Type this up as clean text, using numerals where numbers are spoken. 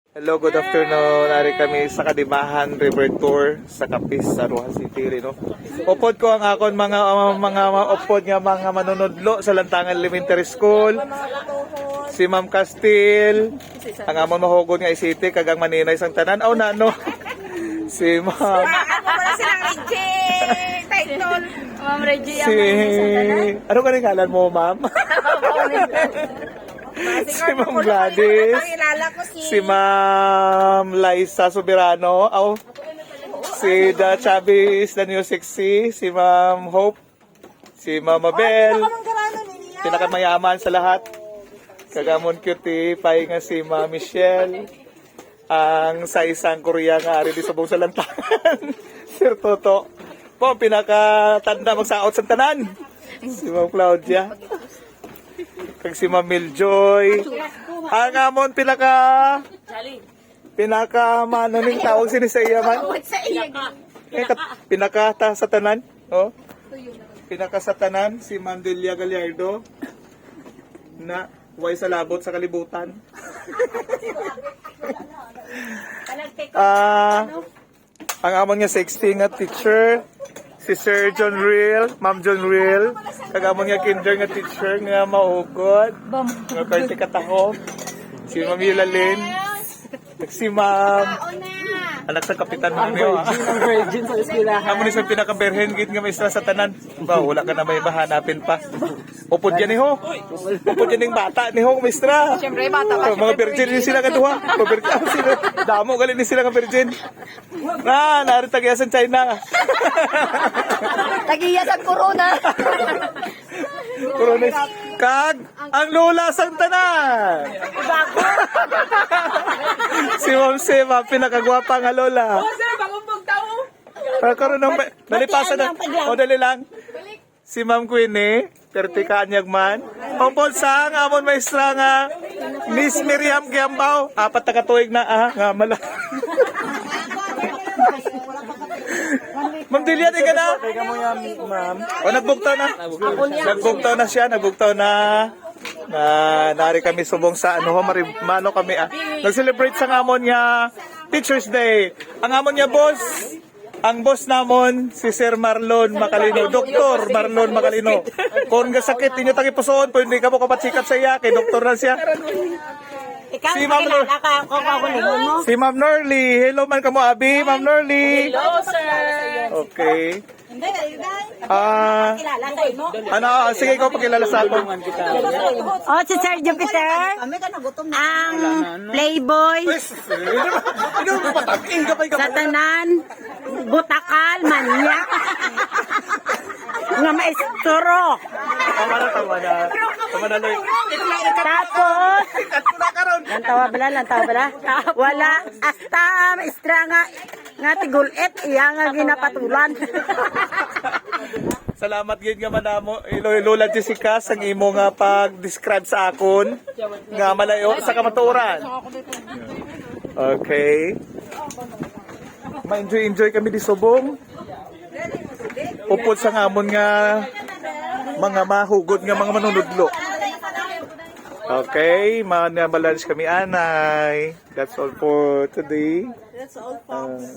Hello, good afternoon. Nari kami sa Kadimahan River Tour sa Capiz, sa Rojas City, no? Upod ko ang akon mga upod nga mga manunudlo sa Lantangan Elementary School. Si Ma'am Castil, ang amon mahugod nga isite kagang maninay sang tanan. Aw na no. Si Ma'am. Ako pala silang Reggie. Title. Ma'am Reggie. Si ano ka rin ngalan mo, Ma'am? Si Ma'am Gladys. Si Ma'am Liza Soberano. Oh, si The Chavis, The New Sexy. Si Ma'am Hope. Si Ma'am Mabel. Pinakamayaman sa lahat. Kagamon cutie. Pay nga si Ma'am Michelle. Ang sa isang Korea nga ari di subong sa Lantangan. Sir Toto. Po, pinakatanda magsaot sa tanan. Si Ma'am Claudia. Kag si Ma'am Miljoy. Ang amon pinaka mananing tawag sini sa iya man. Pinaka ta sa tanan, oh. Pinaka sa tanan si Ma'am Delia Gallardo na way sa labot sa kalibutan. Ang amon nga 16 nga teacher si Sir John Real, Ma'am John Real, kagamon nga kinder nga teacher nga maugod, nga karte kataho, si Ma'am Yulalin, si Ma'am, anak sa kapitan mo niyo. Ang virgin sa eskwelahan. Amo ni sa pinaka-berhen gid nga maestra sa tanan. Ba, wala ka na may mahanapin pa. Upod yan ni ho. Upod yan ng bata ni ho, maestra. Siyempre, bata pa. Mga virgin ni sila kaduha. Mga virgin sila. Damo galing ni sila ka virgin. Na, narita kaya sa China. Tagiya sa corona. Coronis. Kag, ang lola sang tanan. Si Ma'am Sema, pinakagwapa nga lola. Sir, bangumpog tao. Karon nang nalipasan na. O dali lang. Si Ma'am Queenie, perti kanyag man. Pampol sa nga amon maestra nga Miss Miriam Giambao. Apat na katuig na nga mala. Ma'am Delia, di ka na? Teka mo yan, ma'am. O, nagbugtaw na. Nagbugtaw na siya, nagbugtaw na. Nari kami subong sa mano kami nag-celebrate sa amon nga Teacher's Day. Ang amon nga boss, ang boss namon si Sir Marlon Macalino, Dr. Marlon Macalino. Kung gasakit inyo tangi pusoon, pwede ka mo kapatsikat sa iya, kay doktor na siya. Ikaw, Si Ma'am Nor- mo. Si Ma'am Norly. Hello man kamo abi, Ma'am Norly. Hello, sir. Okay. Kilala tayo mo. Ano, sige ikaw pakilala sa akin. Oh, si Sir Jupiter, ang playboy Ano ba patagin ka pa sa tanan, butakal, manyak, nga maestro. Tama na. Tama na, Loy. Tapos, lantawa bala, wala, hasta maestra nga tigulit, iya nga ginapatulan. Salamat gid nga manamo Lola Jessica sang imo nga pag-describe sa akon nga malayo sa kamatuoran. Okay. Ma-enjoy kami di subong. Upod sa ngamon nga mga mahugod nga mga manunudlo. Okay, manabalance kami anay. That's all for today. That's all, folks.